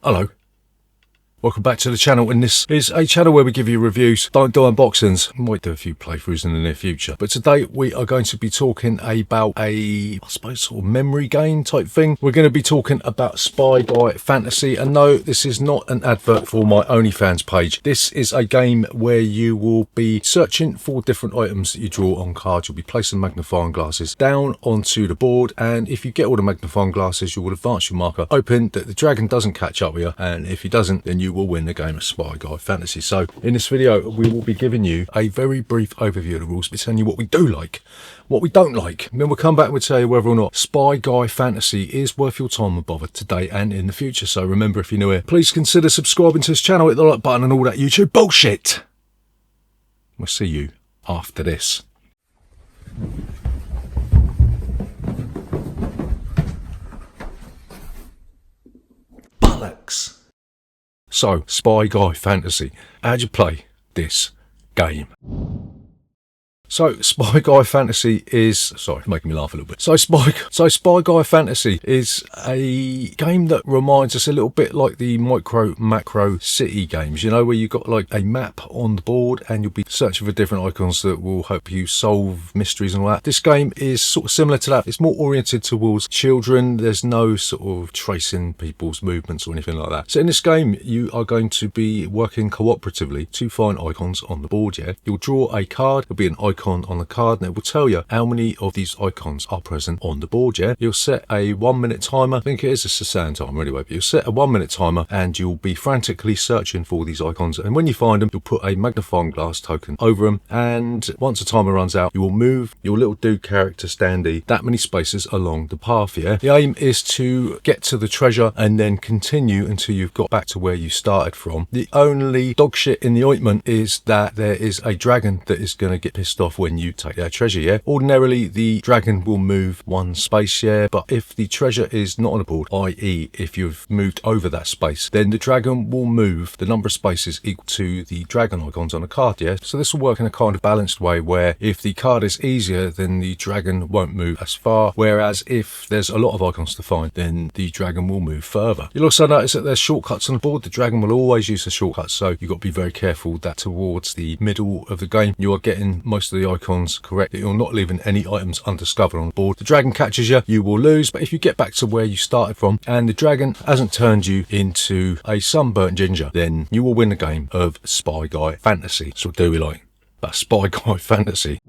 Hello, welcome back to the channel, and this is a channel where we give you reviews, don't do unboxings. Might do a few playthroughs in the near future, but today we are going to be talking about I suppose sort of memory game type thing. We're going to be talking about Spy Guy Fantasy, and no, this is not an advert for my OnlyFans page. This is a game where you will be searching for different items that you draw on cards. You'll be placing magnifying glasses down onto the board, and if you get all the magnifying glasses, you will advance your marker, open that the dragon doesn't catch up with you, and if he doesn't, then you will win the game of Spy Guy Fantasy. So in this video we will be giving you a very brief overview of the rules, but telling you what we do like, what we don't like, and then we'll come back and we'll tell you whether or not Spy Guy Fantasy is worth your time and bother today and in the future. So remember, if you're new here, please consider subscribing to this channel, hit the like button and all that YouTube bullshit. We'll see you after this. Bollocks. So, Spy Guy Fantasy. How'd you play this game? So, Spy Guy Fantasy is... Sorry, making me laugh a little bit. So, Spy Guy Fantasy is a game that reminds us a little bit like the micro, macro city games. You know, where you've got like a map on the board and you'll be searching for different icons that will help you solve mysteries and all that. This game is sort of similar to that. It's more oriented towards children. There's no sort of tracing people's movements or anything like that. So, in this game, you are going to be working cooperatively to find icons on the board, yeah? You'll draw a card. There'll be an icon on the card, and it will tell you how many of these icons are present on the board, yeah? You'll set a 1 minute timer. I think it is a Sasan timer anyway, but you'll set a 1 minute timer and you'll be frantically searching for these icons, and when you find them, you'll put a magnifying glass token over them, and once the timer runs out, you will move your little dude character standee that many spaces along the path, yeah? The aim is to get to the treasure and then continue until you've got back to where you started from. The only dog shit in the ointment is that there is a dragon that is going to get pissed off when you take that treasure, yeah? Ordinarily, the dragon will move one space, yeah? But if the treasure is not on the board, i.e. if you've moved over that space, then the dragon will move the number of spaces equal to the dragon icons on the card, yeah? So this will work in a kind of balanced way where if the card is easier, then the dragon won't move as far, whereas if there's a lot of icons to find, then the dragon will move further. You'll also notice that there's shortcuts on the board. The dragon will always use the shortcuts, so you've got to be very careful that towards the middle of the game, you are getting most of the icons correct, that you're not leaving any items undiscovered on the board. The dragon catches you, you will lose, but if you get back to where you started from and the dragon hasn't turned you into a sunburnt ginger, then you will win the game of Spy Guy Fantasy. So what do we like? That's Spy Guy Fantasy.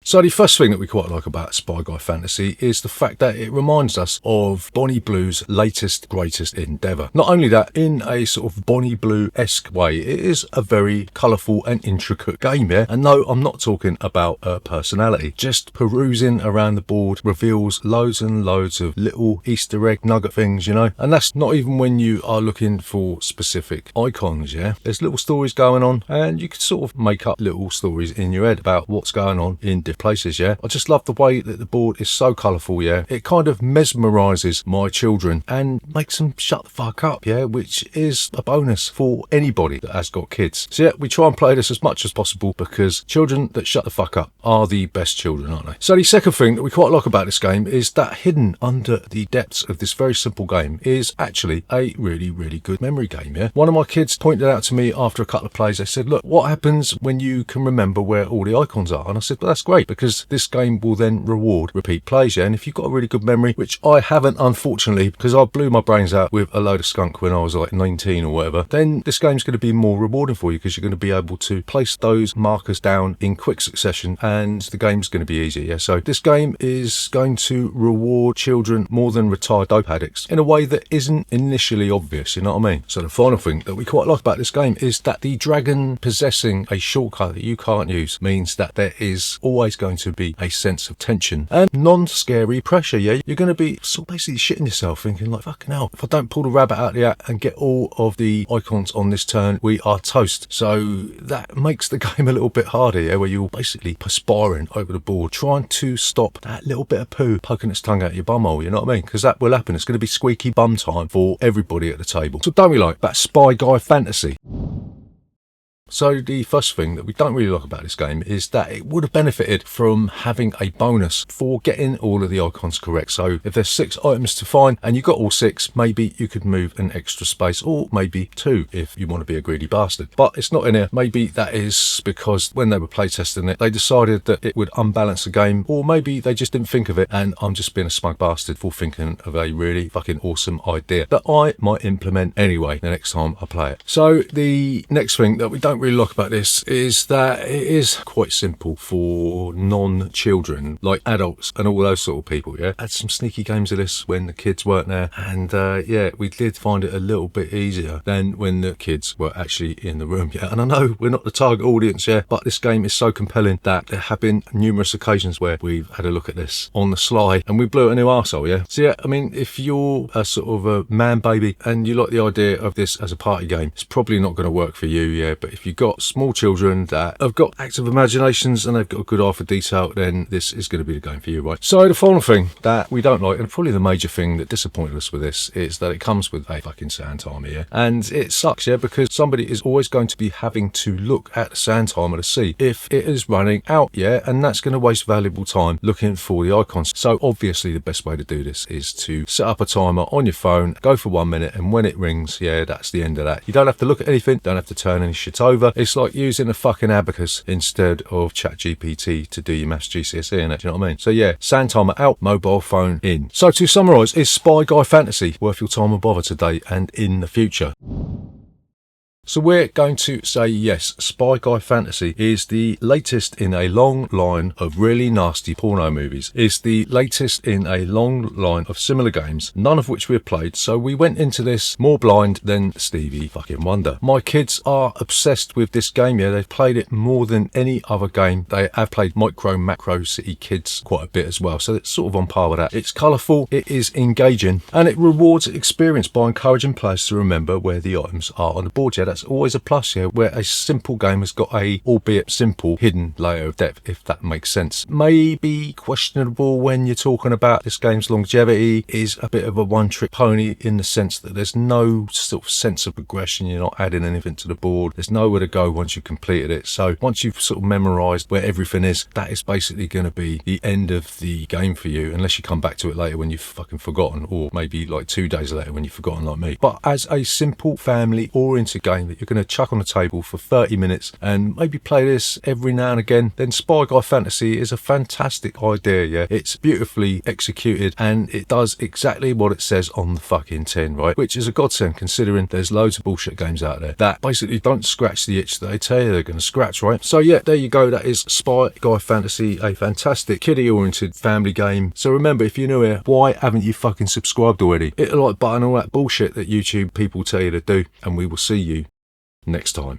So the first thing that we quite like about Spy Guy Fantasy is the fact that it reminds us of Bonnie Blue's latest, greatest endeavour. Not only that, in a sort of Bonnie Blue-esque way, it is a very colourful and intricate game, yeah? And no, I'm not talking about her personality. Just perusing around the board reveals loads and loads of little Easter egg nugget things, you know? And that's not even when you are looking for specific icons, yeah? There's little stories going on, and you can sort of make up little stories in your head about what's going on in different places, yeah? I just love the way that the board is so colourful, yeah? It kind of mesmerises my children and makes them shut the fuck up, yeah? Which is a bonus for anybody that has got kids. So yeah, we try and play this as much as possible because children that shut the fuck up are the best children, aren't they? So the second thing that we quite like about this game is that hidden under the depths of this very simple game is actually a really, really good memory game, yeah? One of my kids pointed out to me after a couple of plays, they said, look, what happens when you can remember where all the icons are? And I said, well, that's great, because this game will then reward repeat plays, yeah? And if you've got a really good memory, which I haven't, unfortunately, because I blew my brains out with a load of skunk when I was like 19 or whatever, then this game's going to be more rewarding for you because you're going to be able to place those markers down in quick succession and the game's going to be easier, yeah? So this game is going to reward children more than retired dope addicts in a way that isn't initially obvious, you know what I mean? So the final thing that we quite like about this game is that the dragon possessing a shortcut that you can't use means that there is always going to be a sense of tension and non-scary pressure, yeah? You're going to be sort of basically shitting yourself thinking like, fucking hell, if I don't pull the rabbit out of the hat and get all of the icons on this turn, we are toast. So that makes the game a little bit harder, yeah? Where you're basically perspiring over the board, trying to stop that little bit of poo poking its tongue out your bumhole, you know what I mean? Because that will happen. It's going to be squeaky bum time for everybody at the table. So don't we like that Spy Guy Fantasy? So the first thing that we don't really like about this game is that it would have benefited from having a bonus for getting all of the icons correct. So if there's 6 items to find and you got all 6, maybe you could move an extra space, or maybe 2 if you want to be a greedy bastard. But it's not in here. Maybe that is because when they were playtesting it, they decided that it would unbalance the game, or maybe they just didn't think of it, and I'm just being a smug bastard for thinking of a really fucking awesome idea that I might implement anyway the next time I play it. So the next thing that we don't really like about this is that it is quite simple for non-children, like adults and all those sort of people. Yeah, had some sneaky games of this when the kids weren't there, and yeah, we did find it a little bit easier than when the kids were actually in the room. Yeah, and I know we're not the target audience, yeah, but this game is so compelling that there have been numerous occasions where we've had a look at this on the sly and we blew it a new arsehole. Yeah, so yeah, I mean, if you're a sort of a man baby and you like the idea of this as a party game, it's probably not going to work for you. Yeah, but if you've got small children that have got active imaginations and they've got a good eye for detail, then this is going to be the game for you, right? So the final thing that we don't like, and probably the major thing that disappointed us with this, is that it comes with a fucking sand timer, yeah, and it sucks, yeah, because somebody is always going to be having to look at the sand timer to see if it is running out, yeah, and that's going to waste valuable time looking for the icons. So obviously the best way to do this is to set up a timer on your phone, go for 1 minute, and when it rings, yeah, that's the end of that. You don't have to look at anything, don't have to turn any shit over. It's like using a fucking abacus instead of ChatGPT to do your maths GCSE, innit? Do you know what I mean? So yeah, sand timer out, mobile phone in. So to summarise, is Spy Guy Fantasy worth your time and bother today and in the future? So we're going to say yes, Spy Guy Fantasy is the latest in a long line of really nasty porno movies. It's the latest in a long line of similar games, none of which we have played, so we went into this more blind than Stevie fucking Wonder. My kids are obsessed with this game, yeah, they've played it more than any other game. They have played Micro Macro City Kids quite a bit as well, so it's sort of on par with that. It's colourful, it is engaging, and it rewards experience by encouraging players to remember where the items are on the board. Yeah, that's always a plus here, where a simple game has got a, albeit simple, hidden layer of depth, if that makes sense. Maybe questionable when you're talking about this game's longevity, is a bit of a one-trick pony in the sense that there's no sort of sense of progression. You're not adding anything to the board. There's nowhere to go once you've completed it. So once you've sort of memorized where everything is, that is basically going to be the end of the game for you, unless you come back to it later when you've fucking forgotten, or maybe like 2 days later when you've forgotten, like me. But as a simple family-oriented game that you're going to chuck on the table for 30 minutes and maybe play this every now and again, then Spy Guy Fantasy is a fantastic idea. Yeah, it's beautifully executed and it does exactly what it says on the fucking tin, right? Which is a godsend, considering there's loads of bullshit games out there that basically don't scratch the itch that they tell you they're going to scratch, right? So yeah, there you go, that is Spy Guy Fantasy, a fantastic kiddie oriented family game. So remember, if you're new here, why haven't you fucking subscribed already? Hit the like button, all that bullshit that YouTube people tell you to do, and we will see you next time.